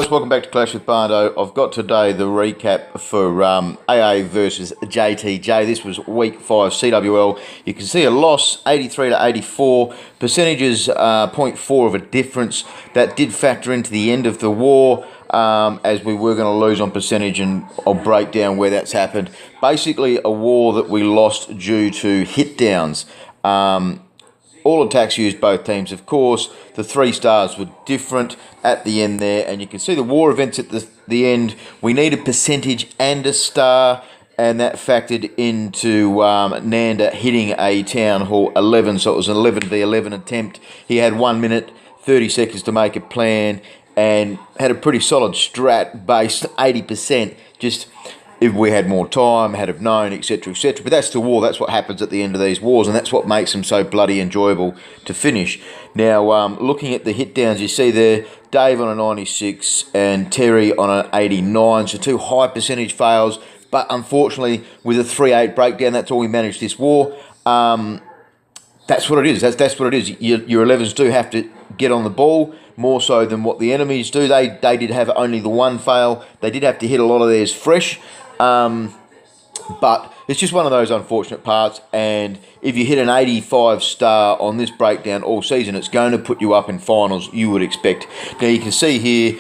guys, welcome back to Clash with Bardo. I've got today the recap for AA versus JTJ. This was week 5 CWL. You can see a loss, 83 to 84. Percentages, 0.4 of a difference. That did factor into the end of the war, as we were going to lose on percentage, and I'll break down where that's happened. Basically, a war that we lost due to hit downs. All attacks used both teams, of course. The 3 stars were different at the end there, and you can see the war events at the end. We needed percentage and a star, and that factored into Nanda hitting a Town Hall 11, so it was an 11v11 attempt. He had 1 minute, 30 seconds to make a plan, and had a pretty solid strat based 80%, just if we had more time, had have known, etc., etc. But that's the war. That's what happens at the end of these wars, and that's what makes them so bloody enjoyable to finish. Now, looking at the hit downs, you see there, Dave on a 96 and Terry on an 89, so 2 high percentage fails. But unfortunately, with a 3-8 breakdown, that's all we managed this war. That's what it is. That's what it is. Your 11s do have to get on the ball more so than what the enemies do. They did have only the 1 fail. They did have to hit a lot of theirs fresh. But it's just one of those unfortunate parts, and if you hit an 85 star on this breakdown all season, it's going to put you up in finals, you would expect. Now you can see here,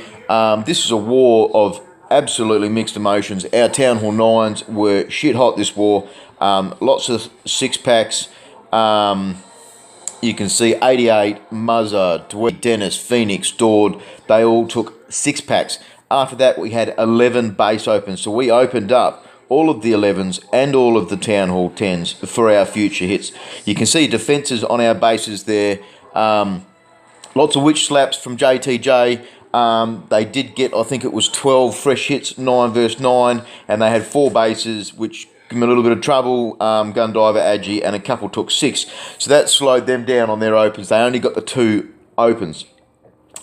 this is a war of absolutely mixed emotions. Our Town Hall 9s were shit hot this war. Lots of 6-packs. You can see 88, Muzza, Dwee, Dennis, Phoenix, Dord, they all took 6-packs. After that, we had 11 base opens. So we opened up all of the 11s and all of the Town Hall 10s for our future hits. You can see defences on our bases there. Lots of witch slaps from JTJ. They did get, I think it was 12 fresh hits, 9 versus 9. And they had 4 bases, which give them a little bit of trouble. Gundiver, Agi, and a couple took 6. So that slowed them down on their opens. They only got the 2 opens.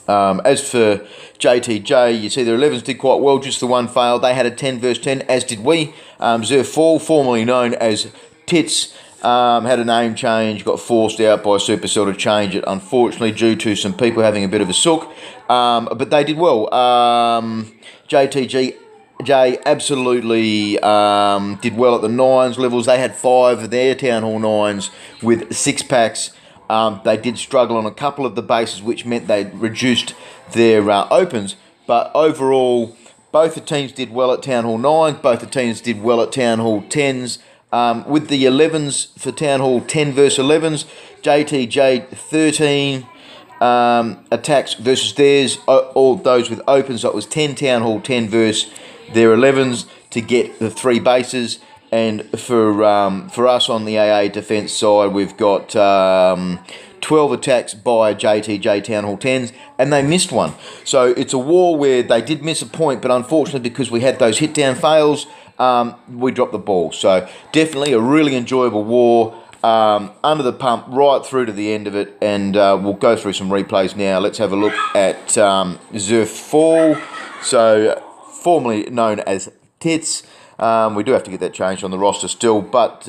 As for JTJ, you see their 11s did quite well, just the 1 failed. They had a 10 versus 10, as did we. Zerfall, formerly known as Tits, had a name change, got forced out by Supercell to change it, unfortunately, due to some people having a bit of a sook. But they did well. JTJ absolutely did well at the 9s levels. They had 5 of their Town Hall 9s with 6-packs. They did struggle on a couple of the bases, which meant they reduced their opens. But overall, both the teams did well at Town Hall 9. Both the teams did well at Town Hall 10s. With the 11s for Town Hall 10 versus 11s, JTJ 13 attacks versus theirs, all those with opens. So it was 10 Town Hall 10 versus their 11s to get the 3 bases. And for us on the AA defence side, we've got 12 attacks by JTJ Town Hall 10s, and they missed 1. So it's a war where they did miss a point, but unfortunately because we had those hit down fails, we dropped the ball. So definitely a really enjoyable war, under the pump right through to the end of it, and we'll go through some replays now. Let's have a look at Zerfall, so formerly known as Tits. We do have to get that changed on the roster still, but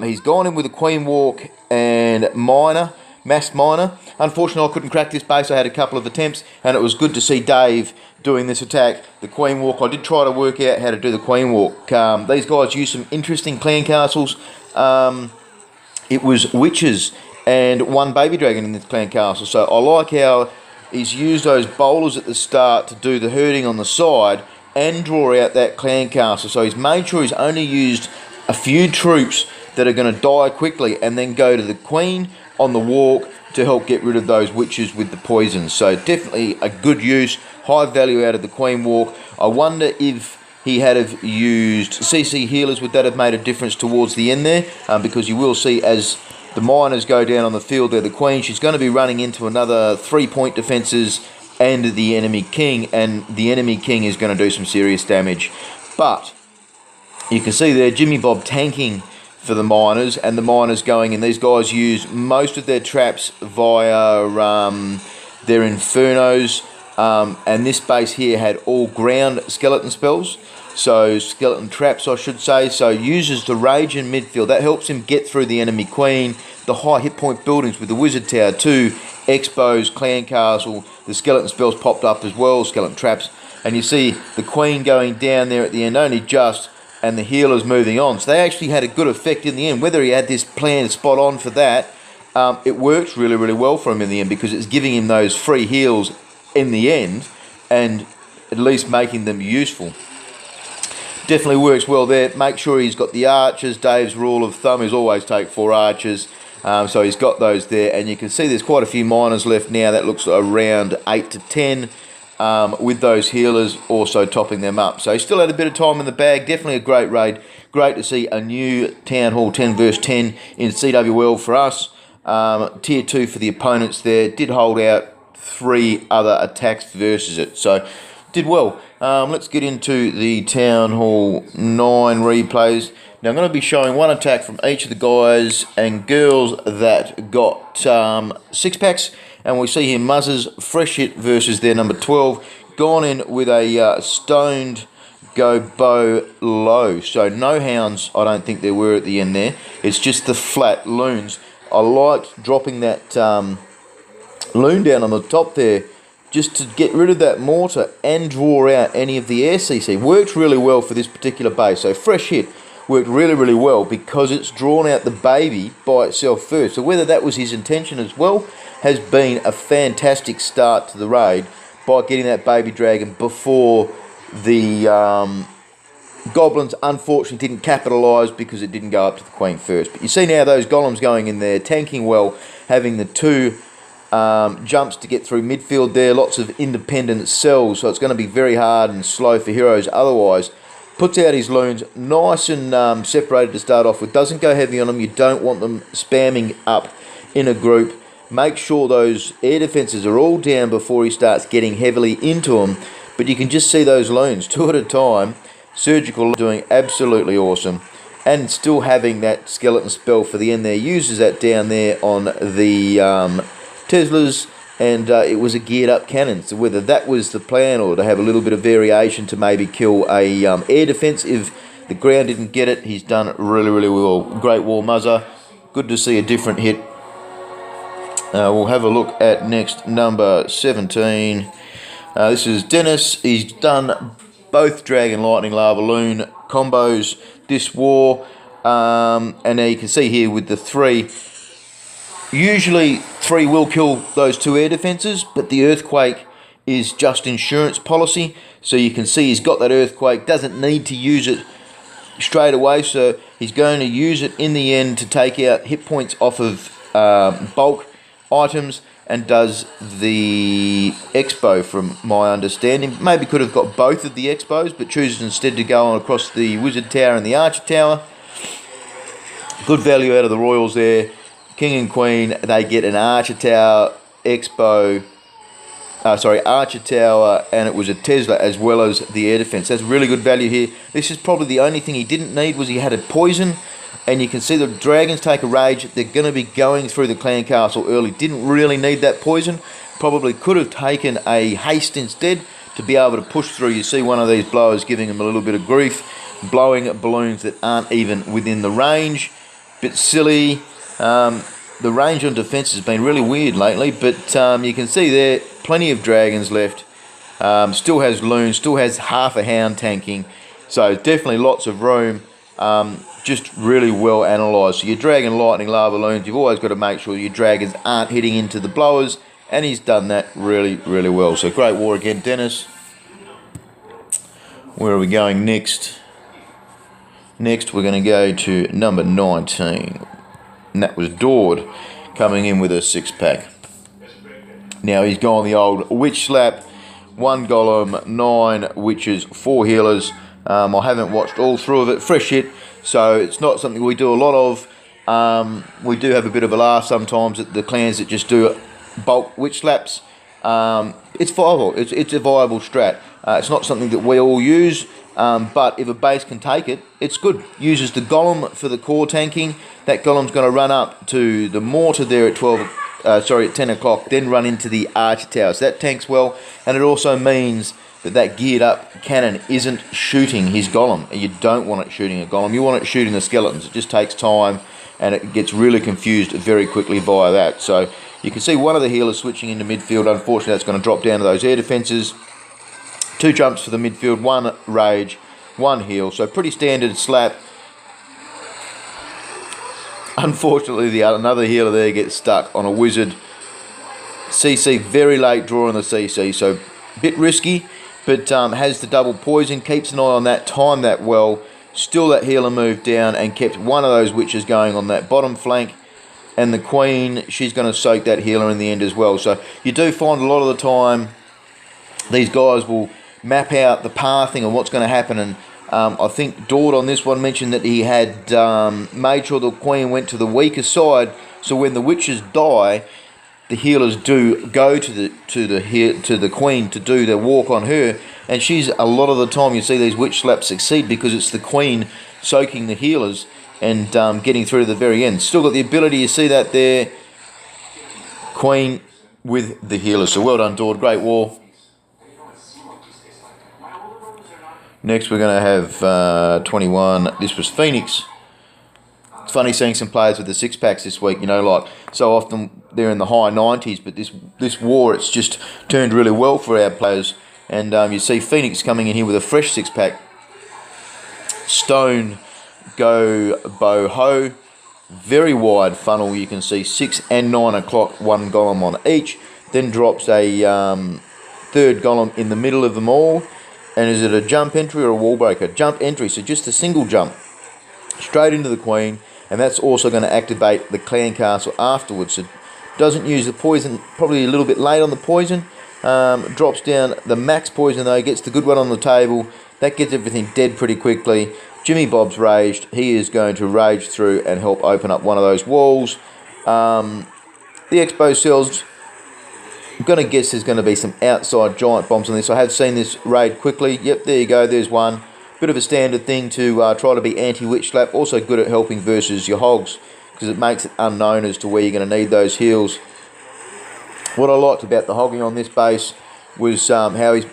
he's gone in with a Queen Walk and Mass Minor. Unfortunately, I couldn't crack this base. I had a couple of attempts, and it was good to see Dave doing this attack. The Queen Walk, I did try to work out how to do the Queen Walk. These guys use some interesting clan castles. It was witches and 1 baby dragon in this clan castle, so I like how he's used those bowlers at the start to do the herding on the side and draw out that clan castle. So he's made sure he's only used a few troops that are going to die quickly, and then go to the Queen on the walk to help get rid of those witches with the poisons. So definitely a good use, high value out of the Queen walk. I wonder if he had have used CC healers, would that have made a difference towards the end there? Because you will see as the miners go down on the field there, the Queen, she's going to be running into another 3-point defences and the enemy king, and the enemy king is going to do some serious damage. But you can see there Jimmy Bob tanking for the miners, and the miners going in. These guys use most of their traps via their infernos, and this base here had all ground skeleton spells, so skeleton traps I should say. So uses the rage in midfield, that helps him get through the enemy queen. The high hit point buildings with the wizard tower 2, Expos, Clan Castle, the skeleton spells popped up as well, skeleton traps. and you see the Queen going down there at the end only just, and the healers moving on. So they actually had a good effect in the end. Whether he had this plan spot on for that, it works really, really well for him in the end, because it's giving him those free heals in the end and at least making them useful. Definitely works well there. Make sure he's got the archers. Dave's rule of thumb is always take 4 archers. So he's got those there, and you can see there's quite a few miners left now. That looks around 8 to 10 with those healers also topping them up. So he still had a bit of time in the bag. Definitely a great raid. Great to see a new Town Hall 10 versus 10 in CWL for us. Tier 2 for the opponents there. Did hold out 3 other attacks versus it. So did well. Let's get into the Town Hall 9 replays. Now I'm going to be showing one attack from each of the guys and girls that got 6 packs. And we see here Muzzers, fresh hit versus their number 12. Gone in with a stoned go bow low. So no hounds, I don't think there were at the end there. It's just the flat loons. I liked dropping that loon down on the top there just to get rid of that mortar and draw out any of the air CC. Worked really well for this particular base. So fresh hit worked really, really well because it's drawn out the baby by itself first. So whether that was his intention as well, has been a fantastic start to the raid by getting that baby dragon before the goblins unfortunately didn't capitalise because it didn't go up to the Queen first. But you see now those golems going in there, tanking well, having the 2 jumps to get through midfield there, lots of independent cells, so it's going to be very hard and slow for heroes otherwise. Puts out his loons nice and separated to start off with, doesn't go heavy on them. You don't want them spamming up in a group. Make sure those air defences are all down before he starts getting heavily into them. But you can just see those loons 2 at a time. Surgical doing absolutely awesome, and still having that skeleton spell for the end there. Uses that down there on the Teslas, and it was a geared up cannon. So whether that was the plan or to have a little bit of variation to maybe kill a air defense if the ground didn't get it, he's done really, really well. Great War Muzzer. Good to see a different hit. We'll have a look at next number 17. This is Dennis. He's done both Dragon Lightning Lava Loon combos this war, and now you can see here with the 3. Usually 3 will kill those 2 air defences, but the Earthquake is just insurance policy. So you can see he's got that Earthquake, doesn't need to use it straight away, so he's going to use it in the end to take out hit points off of bulk items, and does the Expo from my understanding. Maybe could have got both of the Expos, but chooses instead to go on across the Wizard Tower and the Archer Tower. Good value out of the Royals there. King and Queen, they get an Archer Tower, Expo, Archer Tower, and it was a Tesla as well as the air defense. That's really good value here. This is probably the only thing he didn't need, was he had a poison, and you can see the dragons take a rage. They're going to be going through the clan castle early. Didn't really need that poison. Probably could have taken a haste instead to be able to push through. You see one of these blowers giving him a little bit of grief, blowing balloons that aren't even within the range. Bit silly. The range on defense has been really weird lately, but you can see there plenty of dragons left. Still has loons, still has half a hound tanking, so definitely lots of room. Just really well analysed. So your Dragon Lightning Lava Loons, you've always got to make sure your dragons aren't hitting into the blowers, and he's done that really, really well. So great war again, Dennis. Where are we going next? Next we're going to go to number 19. And that was Dord coming in with a 6-pack. Now he's gone the old Witch Slap, 1 Golem, 9 Witches, 4 Healers. I haven't watched all through of it. Fresh hit, so it's not something we do a lot of. We do have a bit of a laugh sometimes at the clans that just do bulk Witch Slaps. It's viable. It's a viable strat. It's not something that we all use, but if a base can take it, it's good. Uses the Golem for the core tanking. That Golem's going to run up to the mortar there at at 10 o'clock, then run into the Archer Tower. So that tanks well, and it also means that geared up cannon isn't shooting his Golem. You don't want it shooting a Golem. You want it shooting the skeletons. It just takes time, and it gets really confused very quickly via that. So you can see one of the healers switching into midfield. Unfortunately, that's going to drop down to those air defences. 2 jumps for the midfield, 1 rage, 1 heel. So pretty standard slap. Unfortunately, another healer there gets stuck on a wizard. CC, very late draw on the CC, so a bit risky, but has the double poison, keeps an eye on that, timed that well. Still that healer moved down and kept one of those witches going on that bottom flank. And the queen, she's going to soak that healer in the end as well. So you do find a lot of the time these guys will map out the pathing and what's going to happen. And I think Dord on this one mentioned that he had made sure the queen went to the weaker side. So when the witches die, the healers do go to the queen to do their walk on her. And she's, a lot of the time you see these witch slaps succeed because it's the queen soaking the healers and getting through to the very end. Still got the ability, you see that there, queen with the healers. So well done, Dord, great war. Next we're going to have 21. This was Phoenix. It's funny seeing some players with the 6-packs this week, you know, like so often they're in the high 90s, but this war, it's just turned really well for our players. And you see Phoenix coming in here with a fresh 6-pack. Stone, Go, Bo, Ho. Very wide funnel, you can see 6 and 9 o'clock, 1 golem on each. Then drops a third golem in the middle of them all. And is it a jump entry or a wall breaker? Jump entry, so just a single jump straight into the queen. And that's also going to activate the clan castle afterwards. So doesn't use the poison, probably a little bit late on the poison. Drops down the max poison though, gets the good one on the table. That gets everything dead pretty quickly. Jimmy Bob's raged. He is going to rage through and help open up one of those walls. The expo cells, I'm going to guess there's going to be some outside giant bombs on this. I have seen this raid quickly. Yep, there you go, there's one. Bit of a standard thing to try to be anti-witch slap. Also good at helping versus your hogs because it makes it unknown as to where you're going to need those heals. What I liked about the hogging on this base was how he's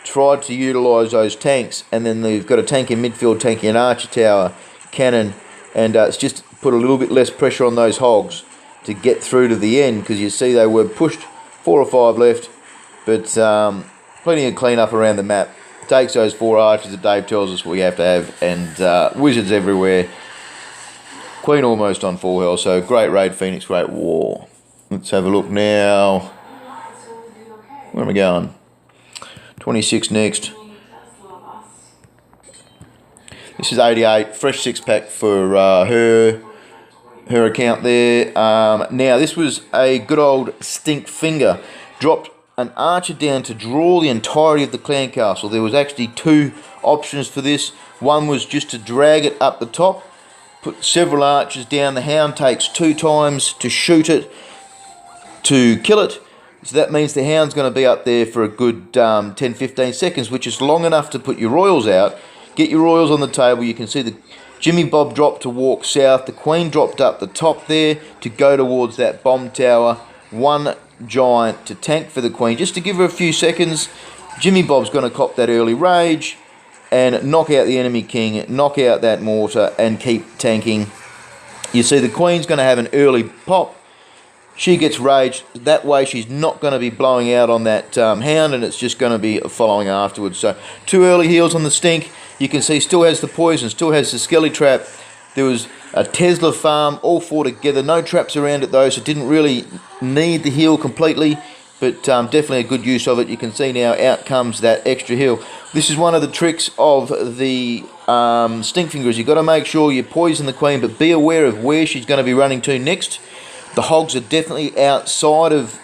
tried to utilise those tanks, and then they've got a tank in midfield, tank in archer tower, cannon, and it's just put a little bit less pressure on those hogs to get through to the end, because you see they were pushed 4 or 5 left, but plenty of clean up around the map. Takes those 4 archers that Dave tells us we have to have, and wizards everywhere. Queen almost on full health, so great raid, Phoenix, great war. Let's have a look now. Where am I going? 26 next. This is 88, fresh 6-pack for her account there. Now this was a good old stink finger. Dropped an archer down to draw the entirety of the clan castle. There was actually 2 options for this. One was just to drag it up the top, put several archers down. The hound takes 2 times to shoot it, to kill it. So that means the hound's going to be up there for a good 10-15 seconds, which is long enough to put your royals out. Get your royals on the table. You can see the Jimmy Bob dropped to walk south. The queen dropped up the top there to go towards that bomb tower. 1 giant to tank for the queen, just to give her a few seconds. Jimmy Bob's going to cop that early rage and knock out the enemy king, knock out that mortar, and keep tanking. You see the queen's going to have an early pop. She gets raged. That way she's not going to be blowing out on that hound, and it's just going to be following afterwards. So 2 early heals on the stink. You can see still has the poison, still has the skelly trap. There was a Tesla farm, all 4 together. No traps around it though, so it didn't really need the heal completely, but definitely a good use of it. You can see now out comes that extra heal. This is one of the tricks of the stink fingers. You've got to make sure you poison the queen, but be aware of where she's going to be running to next. The hogs are definitely outside of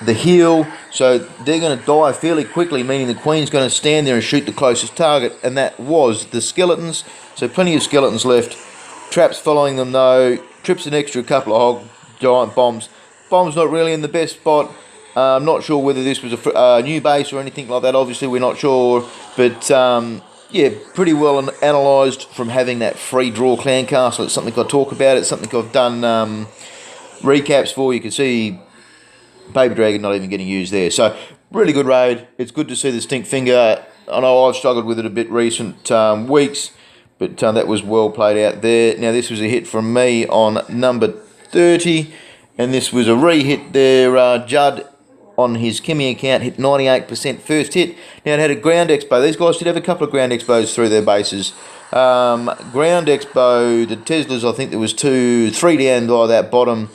the heal, so they're going to die fairly quickly, meaning the queen's going to stand there and shoot the closest target, and that was the skeletons. So plenty of skeletons left. Traps following them though. Trips an extra couple of hog giant bombs. Bombs not really in the best spot. I'm not sure whether this was a new base or anything like that. Obviously we're not sure, but yeah, pretty well analysed from having that free draw clan castle. It's something I talk about. It's something I've done recaps for. You can see Baby Dragon not even getting used there. So really good raid. It's good to see the stink finger. I know I've struggled with it a bit recent weeks, but that was well played out there. Now this was a hit from me on number 30, and this was a re-hit there, Judd on his Kimmy account, hit 98% first hit. Now it had a ground expo. These guys did have a couple of ground expos through their bases. Ground expo, the Teslas, I think there was 3 down by that bottom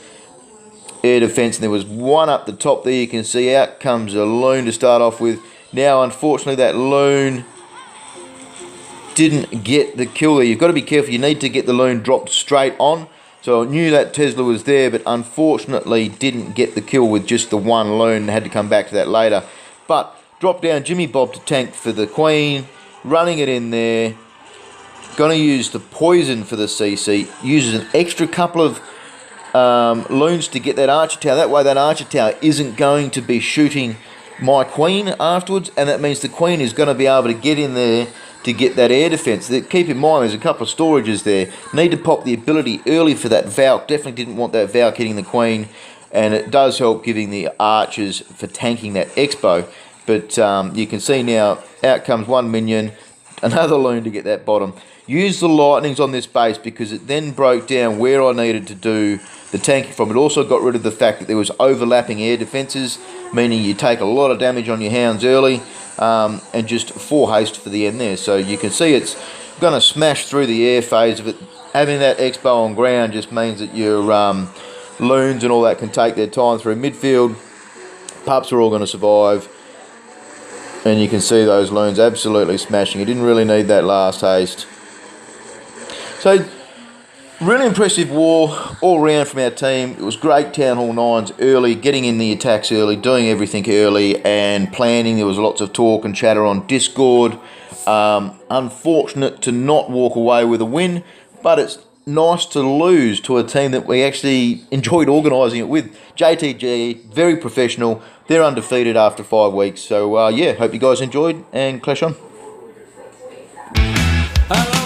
air defence, and there was one up the top there. You can see out comes a loon to start off with. Now unfortunately that loon didn't get the kill there. You've got to be careful. You need to get the loon dropped straight on. So I knew that Tesla was there, but unfortunately didn't get the kill with just the one loon. Had to come back to that later. But drop down Jimmy Bob to tank for the Queen, running it in there. Going to use the poison for the CC. Uses an extra couple of loons to get that archer tower. That way that archer tower isn't going to be shooting my Queen afterwards, and that means the Queen is going to be able to get in there to get that air defence. Keep in mind there's a couple of storages there. Need to pop the ability early for that Valk. Definitely didn't want that Valk hitting the Queen, and it does help giving the archers for tanking that expo. But you can see now, out comes one minion, another loon to get that bottom. Use the lightnings on this base because it then broke down where I needed to do the tanking from. It also got rid of the fact that there was overlapping air defences, meaning you take a lot of damage on your hounds early, and just 4 haste for the end there. So you can see it's going to smash through the air phase of it. Having that expo on ground just means that your loons and all that can take their time through midfield. Pups are all going to survive. And you can see those loons absolutely smashing. You didn't really need that last haste. So, really impressive war all round from our team. It was great Town Hall 9s early, getting in the attacks early, doing everything early and planning. There was lots of talk and chatter on Discord. Unfortunate to not walk away with a win, but it's nice to lose to a team that we actually enjoyed organising it with. JTJ, very professional. They're undefeated after 5 weeks. So, yeah, hope you guys enjoyed and clash on. Hello.